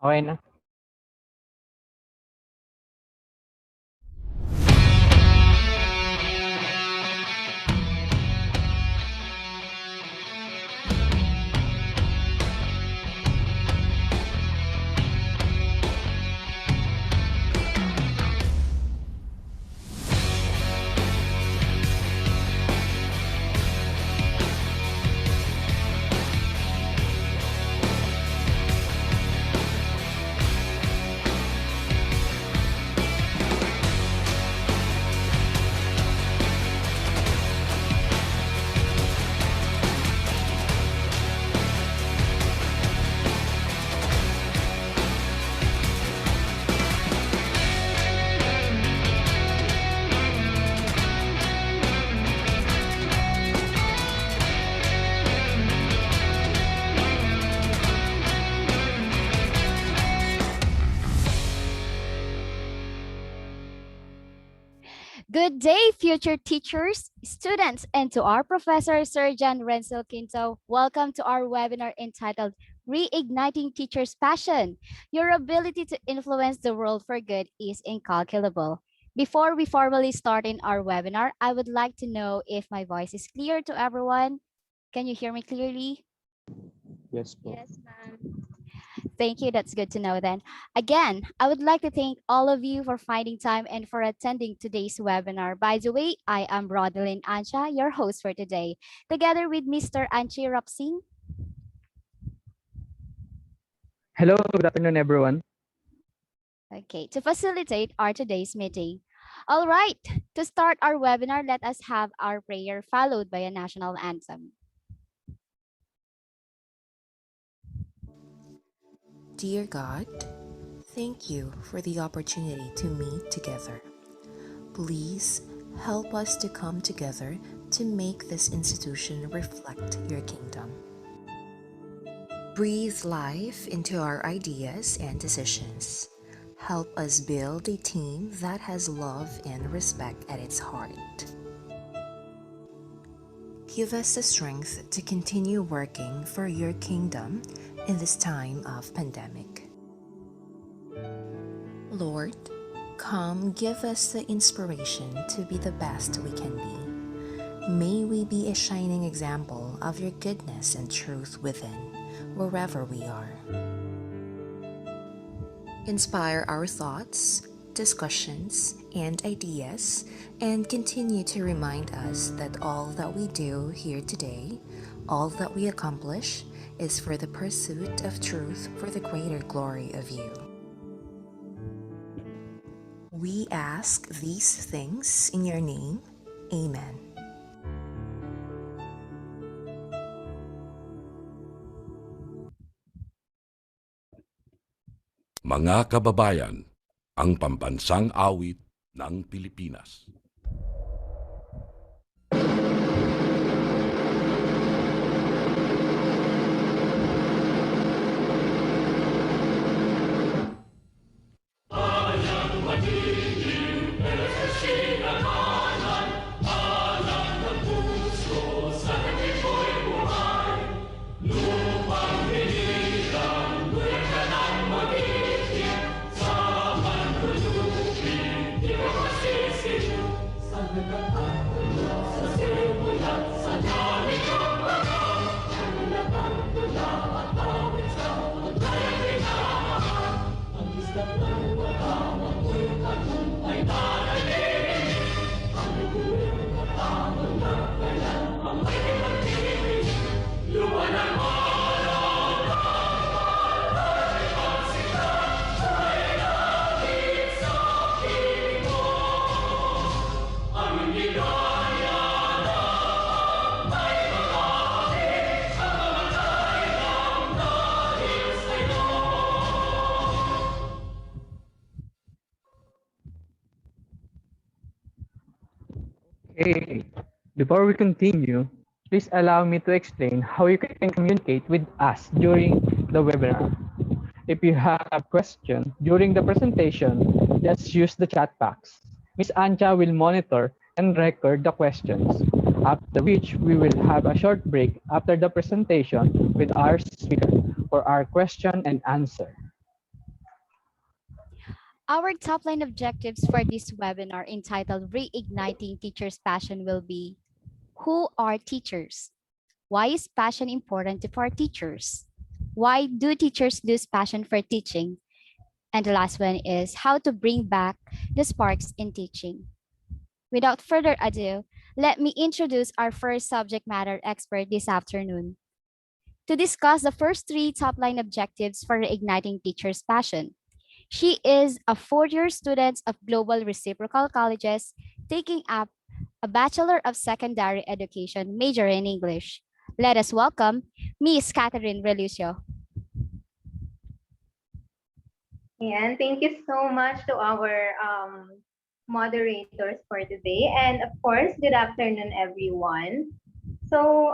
Okay na. Good day, future teachers, students, and to our Professor Sir John Renzel Quinto. Welcome to our webinar entitled Reigniting Teachers' Passion. Your ability to influence the world for good is incalculable. Before we formally start in our webinar, I would like to know if my voice is clear to everyone. Can you hear me clearly? Yes po. Yes, ma'am. Thank you. That's good to know then. Again, I would like to thank all of you for finding time and for attending today's webinar. By the way, I am Rodelyn Ancha, your host for today, together with Mr. Anche Rapsing. Hello, good afternoon everyone. Okay, to facilitate our today's meeting. All right, to start our webinar, let us have our prayer followed by a national anthem. Dear God, thank you for the opportunity to meet together. Please help us to come together to make this institution reflect your kingdom. Breathe life into our ideas and decisions. Help us build a team that has love and respect at its heart. Give us the strength to continue working for your kingdom in this time of pandemic. Lord, come give us the inspiration to be the best we can be. May we be a shining example of your goodness and truth within, wherever we are. Inspire our thoughts, discussions, and ideas, and continue to remind us that all that we do here today, all that we accomplish, is for the pursuit of truth for the greater glory of you. We ask these things in your name. Amen. Mga kababayan, ang pambansang awit ng Pilipinas. Okay, before we continue, please allow me to explain how you can communicate with us during the webinar. If you have a question during the presentation, just use the chat box. Ms. Ancha will monitor and record the questions, after which we will have a short break after the presentation with our speaker for our question and answer. Our top line objectives for this webinar entitled Reigniting Teachers' Passion will be: who are teachers? Why is passion important for teachers? Why do teachers lose passion for teaching? And the last one is how to bring back the sparks in teaching. Without further ado, let me introduce our first subject matter expert this afternoon to discuss the first three top line objectives for Reigniting Teachers' Passion. She is a fourth-year student of Global Reciprocal Colleges, taking up a Bachelor of Secondary Education major in English. Let us welcome Miss Catherine Relucio. And thank you so much to our moderators for today. And of course, good afternoon, everyone. So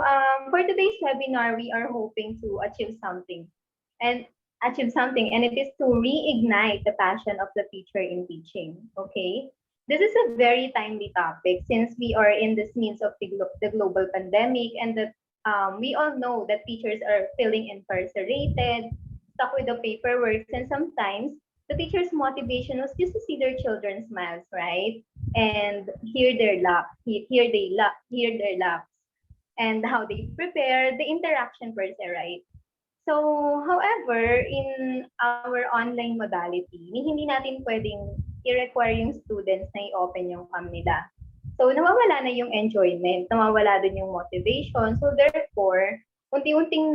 for today's webinar, we are hoping to and and it is to reignite the passion of the teacher in teaching. Okay, this is a very timely topic since we are in this means of the global pandemic, and that we all know that teachers are feeling incarcerated, stuck with the paperwork, and sometimes the teacher's motivation was just to see their children smiles, right? And hear their laughs, and how they prepare the interaction per se, right? So, however, in our online modality, hindi natin pwedeng i-require yung students na i-open yung cam nila. So, nawawala na yung enjoyment, nawawala din yung motivation. So, therefore, unti-unting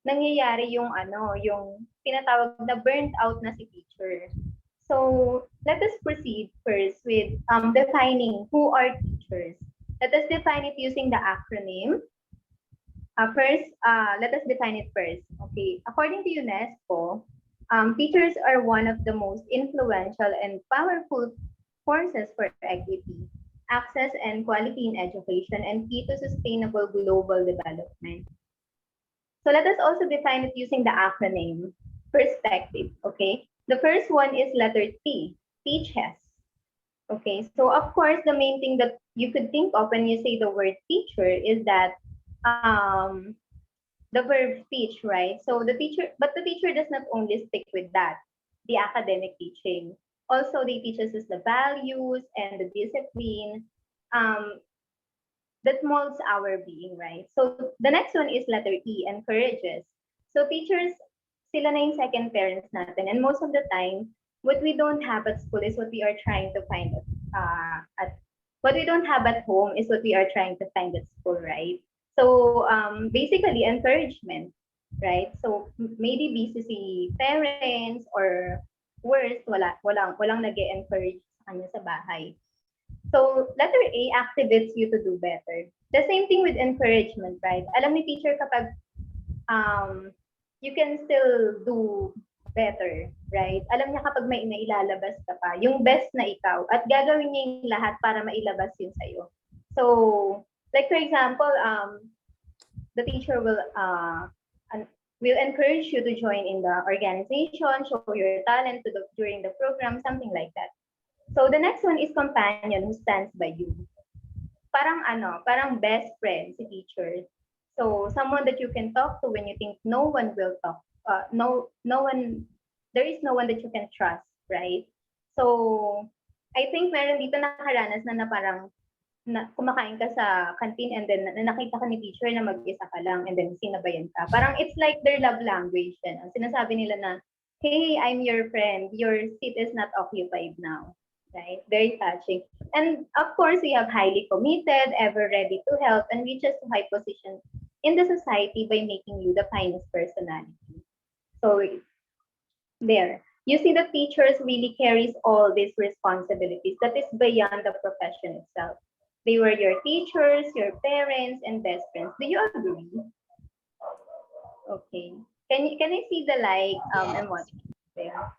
nangyayari yung yung tinatawag na burnt out na si teacher. So, let us proceed first with defining who are teachers. Let us define it using the acronym. Let us define it first. Okay, according to UNESCO, teachers are one of the most influential and powerful forces for equity, access, and quality in education, and key to sustainable global development. So let us also define it using the acronym perspective. Okay, the first one is letter T, teaches. Okay, so of course, the main thing that you could think of when you say the word teacher is that the verb teach, right? So the teacher does not only stick with that, the academic teaching. Also, they teach us the values and the discipline that molds our being, right? So the next one is letter E, encourages. So teachers, sila na yung second parents natin, and most of the time, what we don't have at school is what we are trying to find at what we don't have at home is what we are trying to find at school, right? So basically encouragement, right? So maybe BCC parents or worse, walang nag-encourage sa kanya sa bahay. So letter A activates you to do better. The same thing with encouragement, right? Alam ni teacher kapag you can still do better, right? Alam niya kapag may nailalabas ka pa, yung best na ikaw, at gagawin niya yung lahat para mailabas yun sa'yo. So, like for example, the teacher will encourage you to join in the organization, show your talent during the program, something like that. So the next one is companion who stands by you. Parang best friend si teacher. So someone that you can talk to when you think no one will talk. There is no one that you can trust, right? So I think meron dito nakaranas na parang kumakain ka sa canteen and then nakita ka ni teacher na mag-isa ka lang and then sinabayan ka. Parang it's like their love language. Ang sinasabi nila na, hey, I'm your friend. Your seat is not occupied now. Right? Very touching. And of course, we have highly committed, ever ready to help, and reaches to high position in the society by making you the finest personality. So there. You see that teachers really carries all these responsibilities that is beyond the profession itself. They were your teachers, your parents, and best friends. Do you agree? Okay. Can I see the like and what there?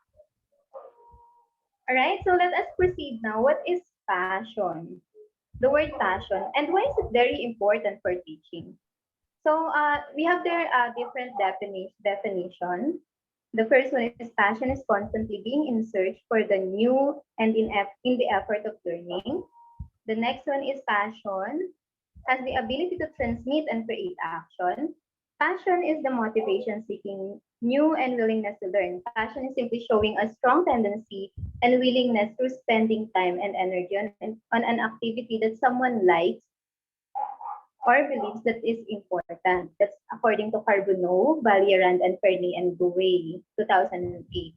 All right, so let us proceed now. What is passion? The word passion, and why is it very important for teaching? So we have there different definition. The first one is passion is constantly being in search for the new and in the effort of learning. The next one is passion has the ability to transmit and create action. Passion is the motivation seeking new and willingness to learn. Passion is simply showing a strong tendency and willingness to spending time and energy on an activity that someone likes or believes that is important. That's according to Carbonneau, Valierand, and Fernie and Gouet, 2008.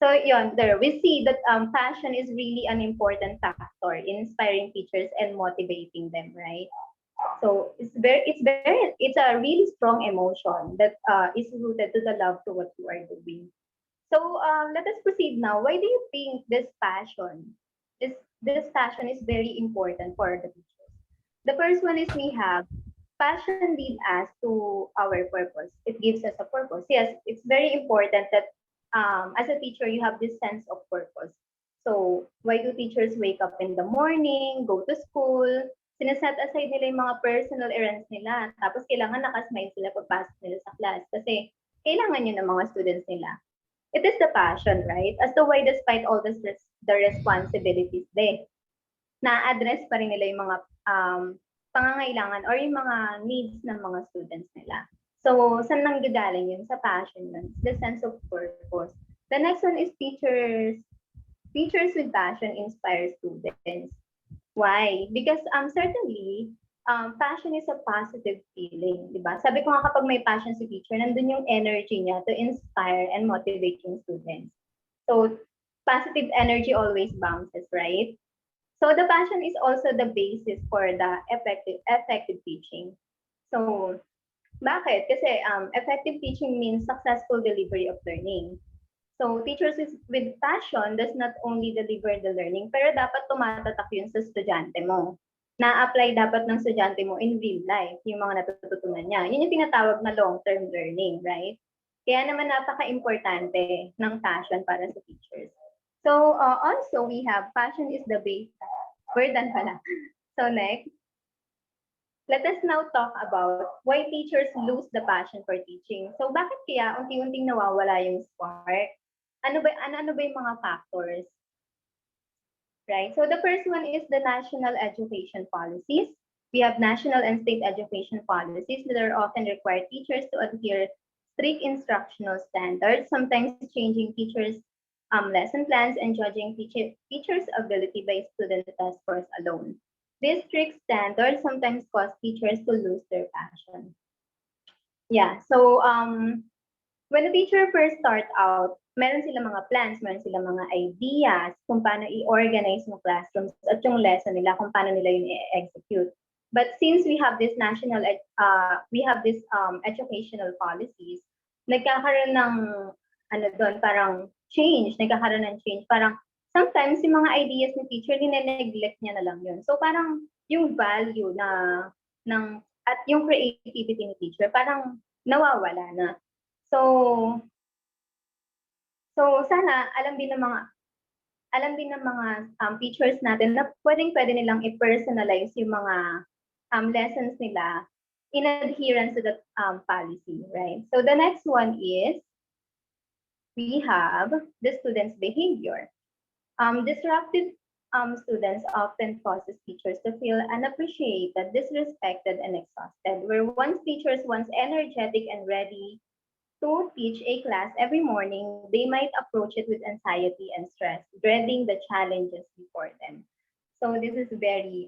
So yon, there we see that passion is really an important factor in inspiring teachers and motivating them, right? So it's a really strong emotion that is rooted to the love to what you are doing. So let us proceed now. Why do you think this this passion is very important for the teachers? The first one is we have passion lead us to our purpose. It gives us a purpose. Yes, it's very important that as a teacher you have this sense of purpose. So why do teachers wake up in the morning, go to school, sineset aside nila yung mga personal errands nila, tapos kailangan nakasmile sila pagpasok nila sa class kasi kailangan yun ng mga students nila. It is the passion, right? As to why despite all the responsibilities na-address pa rin nila yung mga pangangailangan or yung mga needs ng mga students nila. So, saan nanggagaling yun? Sa passion yun. The sense of purpose. The next one is teachers. Teachers with passion inspire students. Why? Because certainly, passion is a positive feeling, di ba? Sabi ko nga kapag may passion si teacher, nandun yung energy niya to inspire and motivate yung students. So, positive energy always bounces, right? So, the passion is also the basis for the effective teaching. So, bakit? Kasi effective teaching means successful delivery of learning. So, teachers with passion does not only deliver the learning, pero dapat tumatatak yun sa estudyante mo. Na-apply dapat ng estudyante mo in real life, yung mga natututunan niya. Yun yung tinatawag na long-term learning, right? Kaya naman napaka-importante ng passion para sa teachers. So, also we have passion is the base. We're done pala. So, next. Let us now talk about why teachers lose the passion for teaching. So, bakit kaya unti-unting nawawala yung spark? Ano ba yung mga factors? Right? So, the first one is the national education policies. We have national and state education policies that are often require teachers to adhere strict instructional standards, sometimes changing teachers' lesson plans and judging teachers' ability by student test scores alone. These strict standards sometimes cause teachers to lose their passion. Yeah, so when a teacher first start out, meron sila mga plans, meron sila mga ideas kung paano i-organize yung classrooms at yung lesson nila, kung paano nila yun i-execute. But since we have this educational policies, nagkakaroon ng parang nagkakaroon ng change. Parang sometimes yung mga ideas ni teacher, nineneglect niya na lang yun. So parang yung value at yung creativity ni teacher, parang nawawala na. So sana alam din ng mga teachers natin na pwede nilang i-personalize yung mga lessons nila in adherence to the policy, right? So the next one is we have the students' behavior. Disruptive students often causes teachers to feel unappreciated, disrespected, and exhausted. Where teachers once energetic and ready to teach a class every morning, they might approach it with anxiety and stress, dreading the challenges before them. So this is very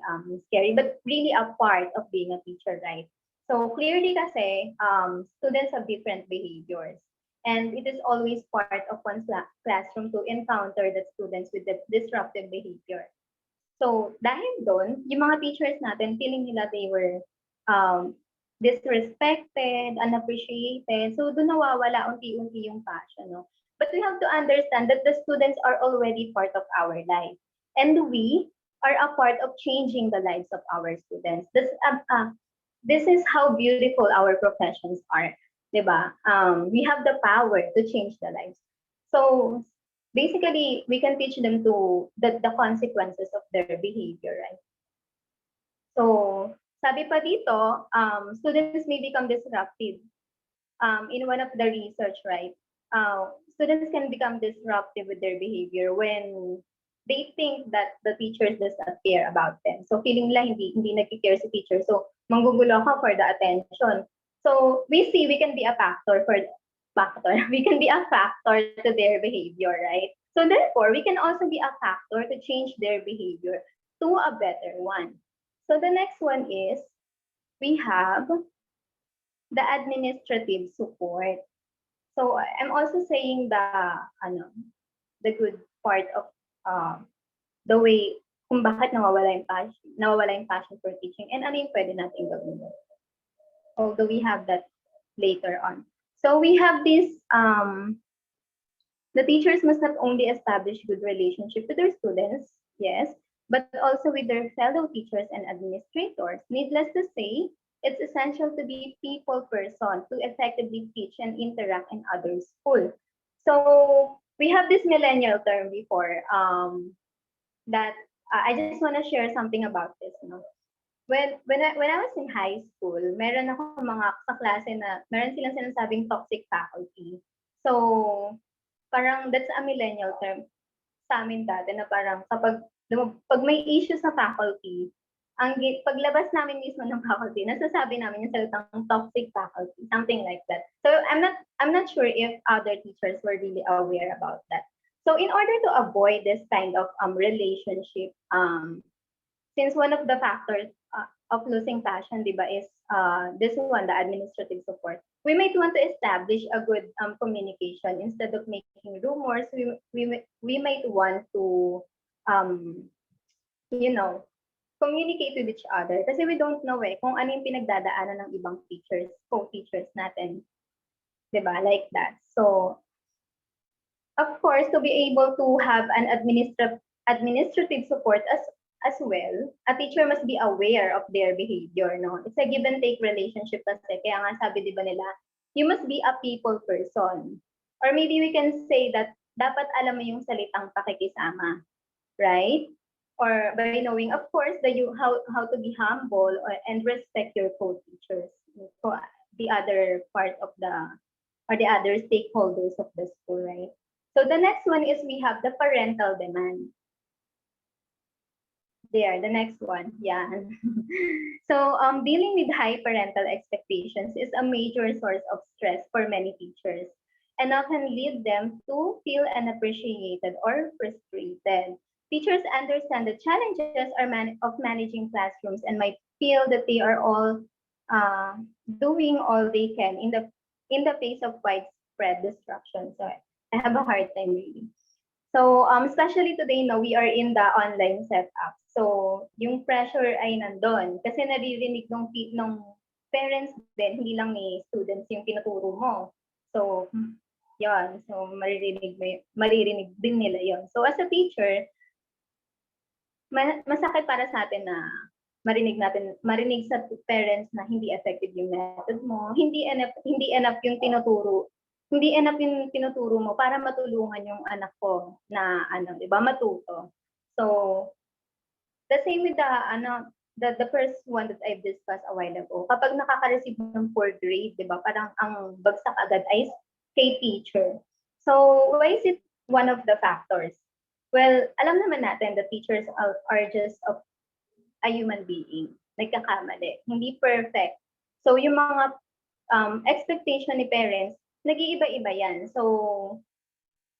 scary, but really a part of being a teacher, right? So clearly kasi, students have different behaviors. And it is always part of one's classroom to encounter the students with the disruptive behavior. So dahil doon, yung mga teachers natin, feeling nila they were disrespected, unappreciated. So doon nawawala unti-unti yung passion. No? But we have to understand that the students are already part of our life. And we are a part of changing the lives of our students. This is how beautiful our professions are. Diba? We have the power to change the lives. So basically, we can teach them to the consequences of their behavior, right? So sabi pa dito, students may become disruptive. In one of the research, right? Students can become disruptive with their behavior when they think that the teachers does not care about them. So feeling nila hindi nagki-care si teacher. So manggugulo ka for the attention. So we see we can be a factor. We can be a factor to their behavior, right? So therefore, we can also be a factor to change their behavior to a better one. So the next one is we have the administrative support. So I'm also saying the good part of the way kung bakit nawawala yung passion for teaching and ano yung pwede natin gawin. Although we have that later on. So we have this the teachers must not only establish good relationship with their students, yes, but also with their fellow teachers and administrators. Needless to say, it's essential to be people person to effectively teach and interact in other school. So we have this millennial term before that I just want to share something about this. No? When I was in high school, meron ako mga kaklase na meron silang sinasabing toxic faculty. So parang that's a millennial term sa amin dati na parang pag may issue sa faculty, paglabas namin mismo ng faculty, nasasabi namin yung salitang toxic faculty, something like that. So I'm not sure if other teachers were really aware about that. So in order to avoid this kind of relationship, since one of the factors of losing passion, di ba, is this one, the administrative support. We might want to establish a good communication instead of making rumors. We might want to, communicate with each other kasi we don't know kung ano yung pinagdadaanan ng ibang teachers, co-teachers natin, di ba, like that. So, of course, to be able to have an administrative support as well, a teacher must be aware of their behavior, no? It's a give and take relationship kasi, kaya nga sabi di ba nila, you must be a people person. Or maybe we can say that dapat alam mo yung salitang pakikisama, right? Or by knowing, of course, how to be humble and respect your co-teachers, so the other part of the other stakeholders of the school, right? So the next one is we have the parental demand. There, the next one, yeah. So dealing with high parental expectations is a major source of stress for many teachers and often lead them to feel unappreciated or frustrated. Teachers understand the challenges of managing classrooms and might feel that they are all doing all they can in the face of widespread destruction. So I have a hard time reading. So especially today, no, we are in the online setup. So yung pressure ay nandun kasi naririnig ng parents din, hindi lang ni students yung tinuturo mo. So yon, so maririnig din nila yon. So as a teacher, masakit para sa atin na marinig sa parents na hindi effective yung method mo, hindi enough yung tinuturo mo para matulungan yung anak ko na di ba, matuto. So the same with the first one that I've discussed a while ago. Kapag nakaka-receive ng poor grade, di ba, parang ang bagsak agad ay kay teacher. So why is it one of the factors? Well, alam naman natin that teachers are just a human being. Nagkakamali. Hindi perfect. So yung mga expectation ni parents, nag-iiba-iba yan. So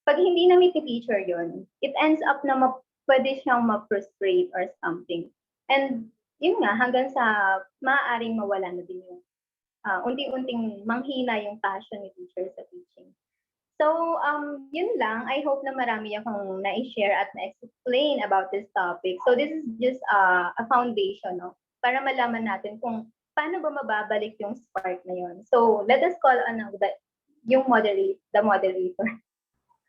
pag hindi na-meet ni teacher yun, it ends up na pwede siyang ma-frustrate or something. And yun nga, hanggang sa maaaring mawala na din yung unti-unting manghina yung passion ni teacher sa teaching. So, yun lang. I hope na marami akong na-share at na-explain about this topic. So, this is just a foundation, no? Para malaman natin kung paano ba mababalik yung spark na yun. So, let us call on the moderator.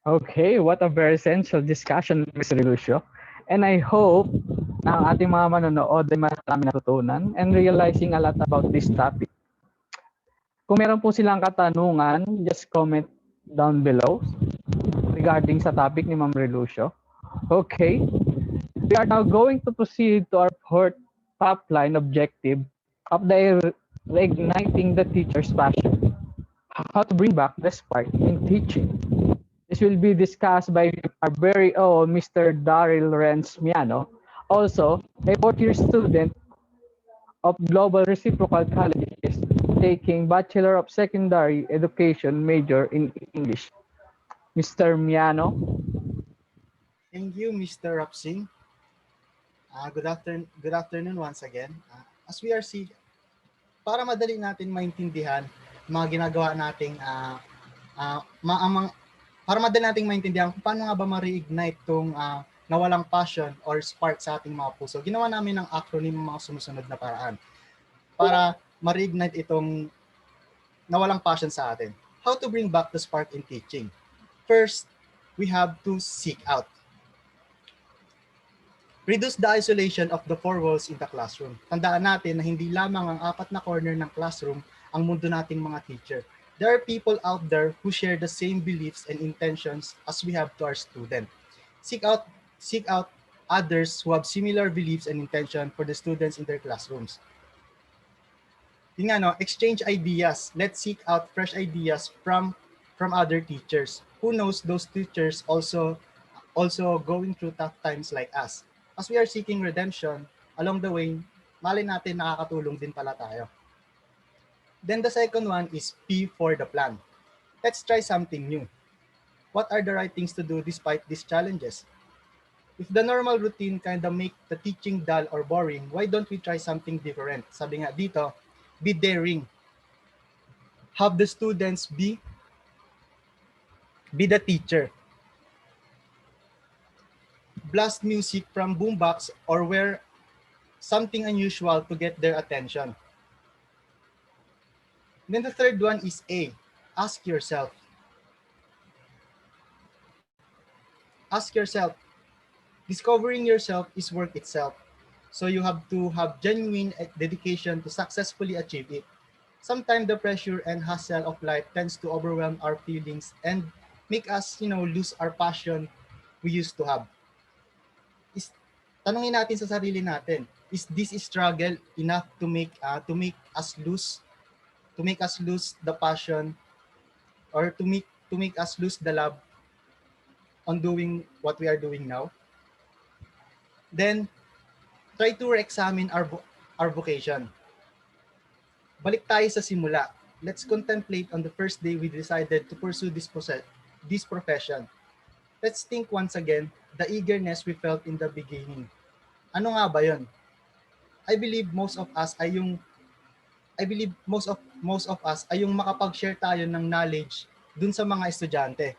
Okay, what a very essential discussion, Ms. Relucio. And I hope na ang ating mga manonood ay marami natutunan and realizing a lot about this topic. Kung meron po silang katanungan, just comment down below regarding sa topic ni Ma'am Relucio. Okay, we are now going to proceed to our fourth top line objective of the Reigniting the Teacher's Passion. How to bring back the spark in teaching. This will be discussed by our very own Mr. Daryll Miano, also a fourth-year student of Global Reciprocal Colleges taking Bachelor of Secondary Education major in English. Mr. Miano. Thank you, Mr. Rapsing. Good afternoon once again. As we are seeing, para madali natin maintindihan mga ginagawa nating para madali nating maintindihan kung paano nga ba ma-reignite tong nawalang passion or spark sa ating mga puso. Ginawa namin ng acronym mga sumusunod na paraan para ma-reignite itong nawalang passion sa atin. How to bring back the spark in teaching? First, we have to seek out. Reduce the isolation of the four walls in the classroom. Tandaan natin na hindi lamang ang 4 na corner ng classroom ang mundo nating mga teacher. There are people out there who share the same beliefs and intentions as we have to our student. Seek out others who have similar beliefs and intention for the students in their classrooms. Yun nga, no? Exchange ideas. Let's seek out fresh ideas from other teachers. Who knows, those teachers also going through tough times like us. As we are seeking redemption, along the way, malay natin nakakatulong din pala tayo. Then the second one is P for the plan. Let's try something new. What are the right things to do despite these challenges? If the normal routine kind of make the teaching dull or boring, why don't we try something different? Sabi nga dito, be daring. Have the students be the teacher. Blast music from boombox or wear something unusual to get their attention. Then the third one is A. Ask yourself. Ask yourself. Discovering yourself is work itself. So you have to have genuine dedication to successfully achieve it. Sometimes the pressure and hassle of life tends to overwhelm our feelings and make us, lose our passion we used to have. Tanungin natin sa sarili natin, is this struggle enough to make us lose the passion or to make us lose the love on doing what we are doing now? Then try to re-examine our vocation. Balik tayo sa simula. Let's contemplate on the first day we decided to pursue this profession. Let's think once again the eagerness we felt in the beginning. Ano nga ba 'yon? I believe most of us ay yung makapag-share tayo ng knowledge dun sa mga estudyante.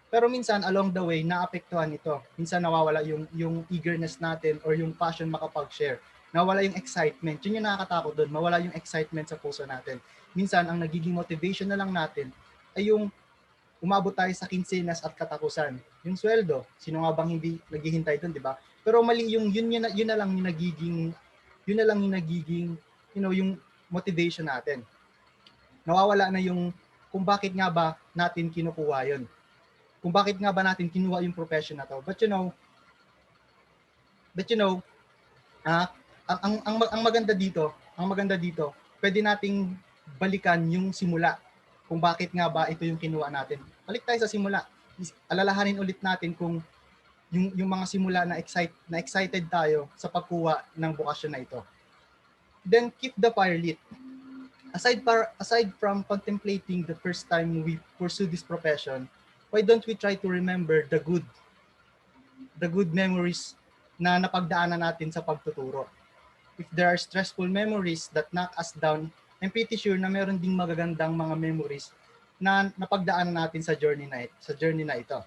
Pero minsan along the way naapektuhan ito. Minsan nawawala yung eagerness natin or yung passion makapag-share. Nawala yung excitement. Yun yung nakakatakot doon. Mawala yung excitement sa puso natin. Minsan ang nagiging motivation na lang natin ay yung umabot tayo sa kinsenas at katapusan. Yung sweldo, sino nga bang hindi naghihintay doon, di ba? Pero mali yun na lang yung nagiging yung motivation natin. Nawawala na yung kung bakit nga ba natin kinukuha yun. Kung bakit nga ba natin kinuha yung profession na to. But ang maganda dito, pwede nating balikan yung simula. Kung bakit nga ba ito yung kinuha natin. Balik tayo sa simula. Alalahanin ulit natin kung yung mga simula na excited tayo sa pagkuha ng bokasyon na ito. Then keep the fire lit. Aside from contemplating the first time we pursue this profession, why don't we try to remember the good memories na napagdaanan natin sa pagtuturo? If there are stressful memories that knock us down, I'm pretty sure na meron ding magagandang mga memories na napagdaanan natin sa journey na ito.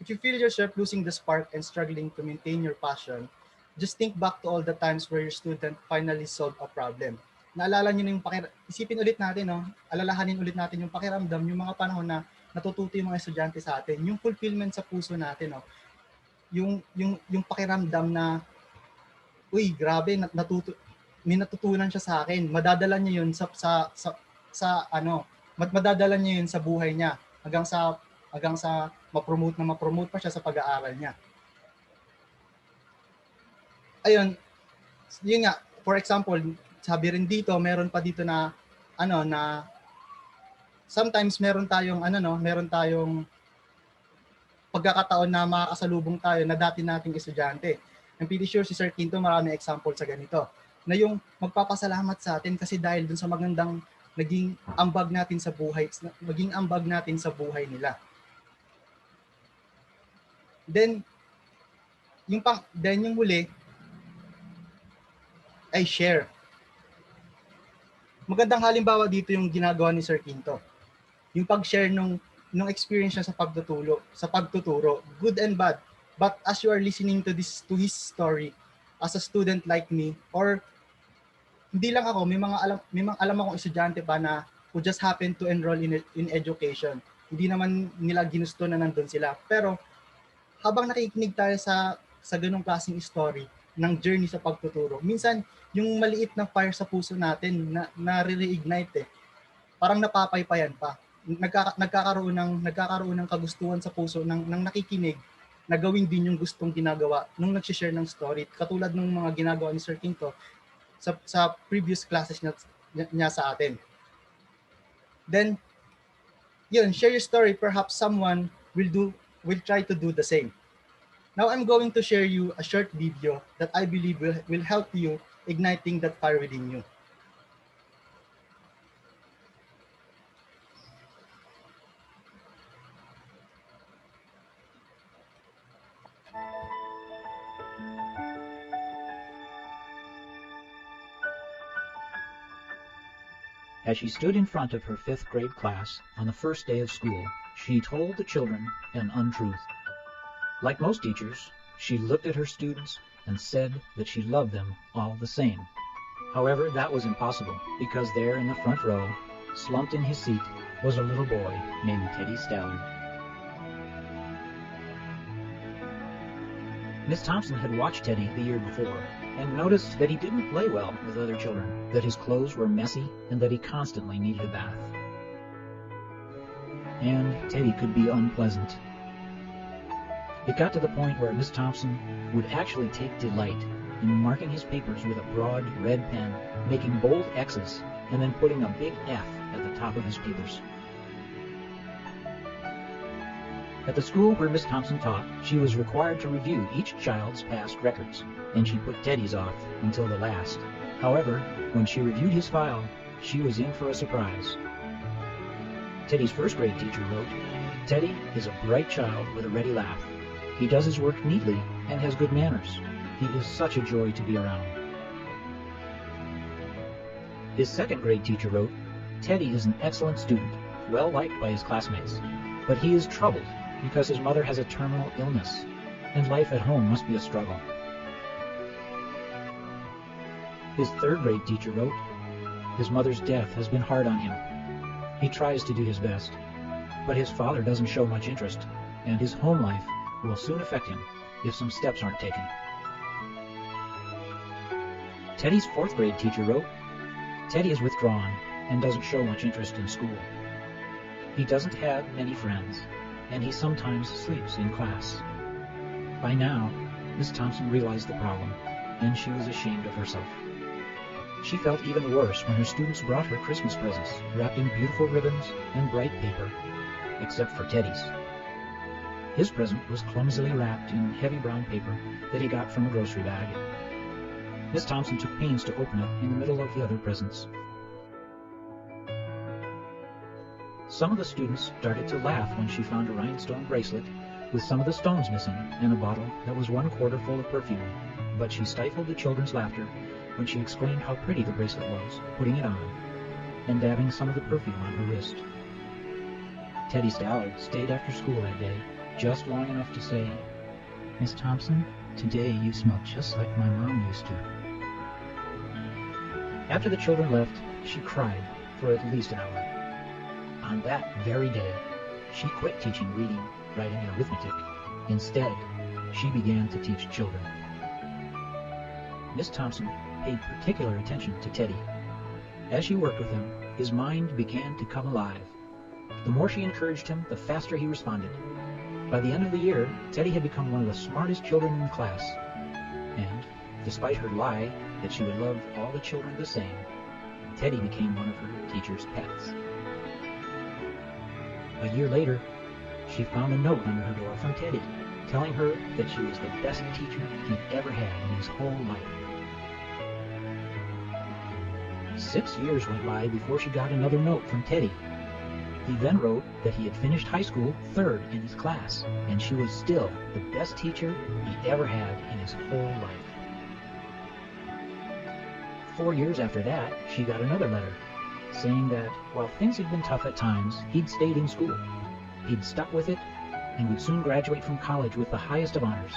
If you feel yourself losing the spark and struggling to maintain your passion, just think back to all the times where your student finally solved a problem. Naalala nyo na yung isipin ulit natin, alalahanin ulit natin yung pakiramdam, yung mga panahon na natututo yung mga estudyante sa atin, yung fulfillment sa puso natin, yung pakiramdam na, uy, grabe, may natutunan siya sa akin. Madadala niya yun madadala niya yun sa buhay niya hanggang sa ma-promote pa siya sa pag-aaral niya. Ayun, yun nga, for example, sabi rin dito, meron pa dito na sometimes meron tayong pagkakataon na makakasalubong tayo na dati nating estudyante. I'm pretty sure si Sir Quinto marami example sa ganito. Na yung magpapasalamat sa atin kasi dahil dun sa magandang naging ambag natin sa buhay nila. Then yung huli ay share. Magandang halimbawa dito yung ginagawa ni Sir Quinto. Yung pag-share nung experience niya sa pagtuturo, good and bad. But as you are listening to his story, as a student like me, or hindi lang ako, may mga alam akong estudyante pa na who just happen to enroll in education. Hindi naman nila ginusto na nandun sila. Pero habang nakikinig tayo sa ganung klaseng story ng journey sa pagtuturo, minsan yung maliit na fire sa puso natin na re-reignite parang napapaypayan pa. Nagkakaroon ng kagustuhan sa puso ng nakikinig na gawin din yung gustong ginagawa nung nag-share ng story, katulad ng mga ginagawa ni Sir Quinto sa previous classes niya sa atin. Then yun, share your story, perhaps someone will try to do the same. Now I'm going to share you a short video that I believe will help you igniting that fire within you. As she stood in front of her 5th grade class on the first day of school, she told the children an untruth. Like most teachers, she looked at her students and said that she loved them all the same. However, that was impossible, because there in the front row, slumped in his seat, was a little boy named Teddy Stallard. Miss Thompson had watched Teddy the year before, and noticed that he didn't play well with other children, that his clothes were messy, and that he constantly needed a bath. And Teddy could be unpleasant. It got to the point where Miss Thompson would actually take delight in marking his papers with a broad red pen, making bold X's, and then putting a big F at the top of his papers. At the school where Miss Thompson taught, she was required to review each child's past records, and she put Teddy's off until the last. However, when she reviewed his file, she was in for a surprise. Teddy's 1st grade teacher wrote, "Teddy is a bright child with a ready laugh. He does his work neatly and has good manners. He is such a joy to be around." His 2nd grade teacher wrote, "Teddy is an excellent student, well liked by his classmates, but he is troubled because his mother has a terminal illness, and life at home must be a struggle." His 3rd grade teacher wrote, "His mother's death has been hard on him. He tries to do his best, but his father doesn't show much interest, and his home life will soon affect him if some steps aren't taken." Teddy's 4th grade teacher wrote, "Teddy is withdrawn and doesn't show much interest in school. He doesn't have many friends, and he sometimes sleeps in class." By now, Miss Thompson realized the problem, and she was ashamed of herself. She felt even worse when her students brought her Christmas presents, wrapped in beautiful ribbons and bright paper, except for Teddy's. His present was clumsily wrapped in heavy brown paper that he got from a grocery bag. Miss Thompson took pains to open it in the middle of the other presents. Some of the students started to laugh when she found a rhinestone bracelet with some of the stones missing and a bottle that was 1/4 full of perfume, but she stifled the children's laughter when she explained how pretty the bracelet was, putting it on, and dabbing some of the perfume on her wrist. Teddy Stallard stayed after school that day, just long enough to say, "Miss Thompson, today you smell just like my mom used to." After the children left, she cried for at least an hour. On that very day, she quit teaching reading, writing, and arithmetic. Instead, she began to teach children. Miss Thompson paid particular attention to Teddy. As she worked with him, his mind began to come alive. The more she encouraged him, the faster he responded. By the end of the year, Teddy had become one of the smartest children in the class. And, despite her lie that she would love all the children the same, Teddy became one of her teacher's pets. A year later, she found a note under her door from Teddy, telling her that she was the best teacher he'd ever had in his whole life. 6 years went by before she got another note from Teddy. He then wrote that he had finished high school third in his class, and she was still the best teacher he ever had in his whole life. 4 years after that, she got another letter, saying that while things had been tough at times, he'd stayed in school. He'd stuck with it, and would soon graduate from college with the highest of honors.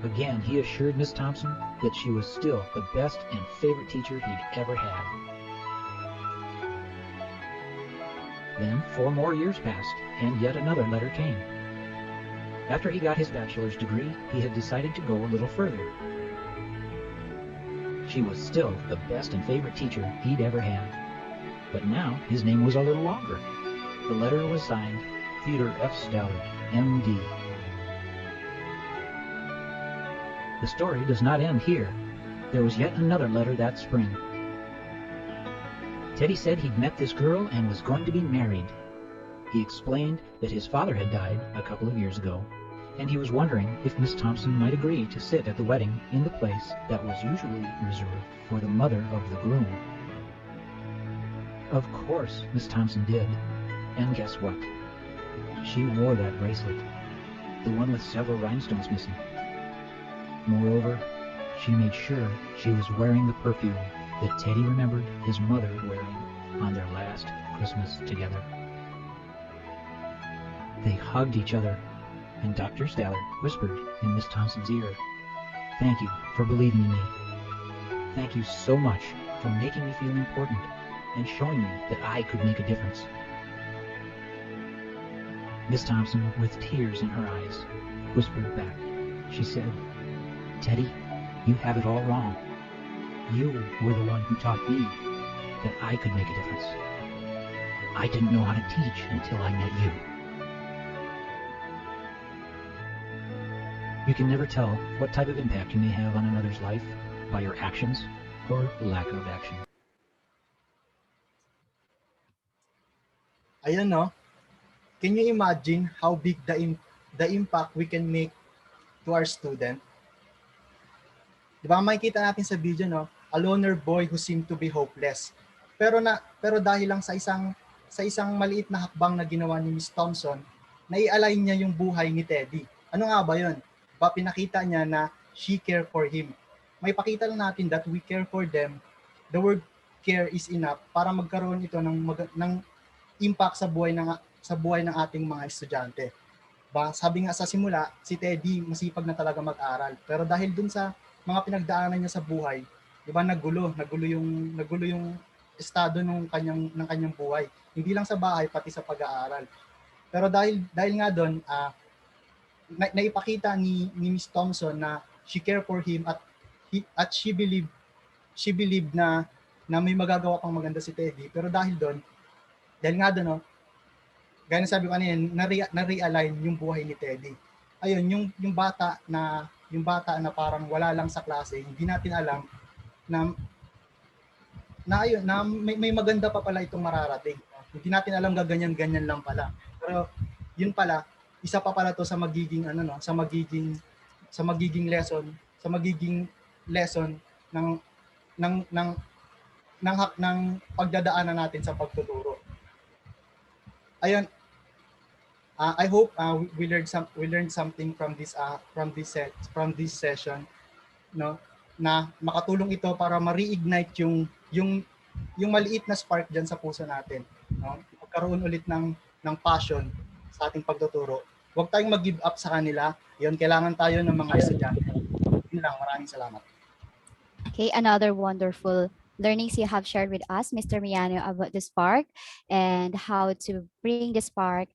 Again, he assured Miss Thompson that she was still the best and favorite teacher he'd ever had. Then 4 more years passed, and yet another letter came. After he got his bachelor's degree, he had decided to go a little further. She was still the best and favorite teacher he'd ever had. But now his name was a little longer. The letter was signed Theodore F. Stallard, M.D. The story does not end here. There was yet another letter that spring. Teddy said he'd met this girl and was going to be married. He explained that his father had died a couple of years ago, and he was wondering if Miss Thompson might agree to sit at the wedding in the place that was usually reserved for the mother of the groom. Of course, Miss Thompson did, and guess what? She wore that bracelet, the one with several rhinestones missing. Moreover, she made sure she was wearing the perfume that Teddy remembered his mother wearing on their last Christmas together. They hugged each other, and Dr. Stallard whispered in Miss Thompson's ear, "Thank you for believing in me. Thank you so much for making me feel important and showing me that I could make a difference." Miss Thompson, with tears in her eyes, whispered back. She said, "Teddy, you have it all wrong. You were the one who taught me that I could make a difference. I didn't know how to teach until I met you." You can never tell what type of impact you may have on another's life by your actions or lack of action. Ayan, no? Can you imagine how big the impact we can make to our student? Di ba, makikita natin sa video, no? A loner boy who seemed to be hopeless. Pero dahil lang sa isang maliit na hakbang na ginawa ni Miss Thompson, nai-align niya yung buhay ni Teddy. Ano nga ba 'yon? Pinakita niya na she care for him. May pakita lang natin that we care for them. The word care is enough para magkaroon ito ng impact sa buhay ng ating mga estudyante. Sabi nga sa simula, si Teddy masipag na talaga mag-aral. Pero dahil dun sa mga pinagdaanan niya sa buhay, 'di ba, nagulo yung estado ng kanyang buhay. Hindi lang sa bahay, pati sa pag-aaral. Pero dahil nga doon, naipakita ni Miss Thompson na she care for him at she believed na may magagawa pang maganda si Teddy. Pero dahil nga doon, gaya na sabi ko kanina, na-realign yung buhay ni Teddy. Ayun, yung bata na parang wala lang sa klase, hindi natin alam na may maganda pa pala itong mararating. Hindi natin alam ganyan lang pala. Pero yun pala, isa pa pala to sa magiging lesson ng pagdadaanan natin sa pagtuturo. Ayun, I hope we learned something from this session, no, na makatulong ito para ma-reignite yung maliit na spark diyan sa puso natin, no? Magkaroon ulit ng passion sa ating pagtuturo. Huwag tayong mag-give up sa kanila. Yun, kailangan tayo ng mga estudyante. Yun lang, maraming salamat. Okay, another wonderful learnings you have shared with us, Mr. Miano, about the spark and how to bring the spark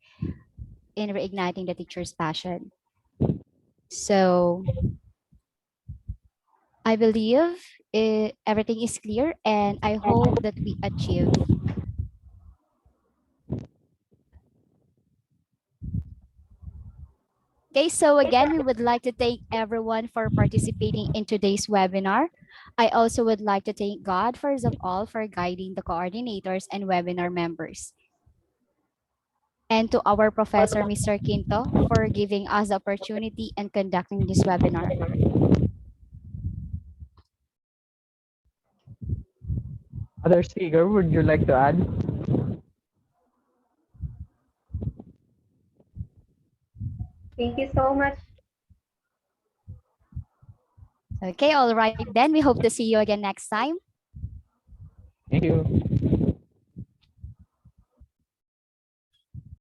in reigniting the teacher's passion. So I believe everything is clear, and I hope that we achieve. Okay, so again, we would like to thank everyone for participating in today's webinar. I also would like to thank God, first of all, for guiding the coordinators and webinar members. And to our professor, Mr. Quinto, for giving us the opportunity and conducting this webinar. Other speaker, would you like to add? Thank you so much. Okay, all right then. We hope to see you again next time. Thank you.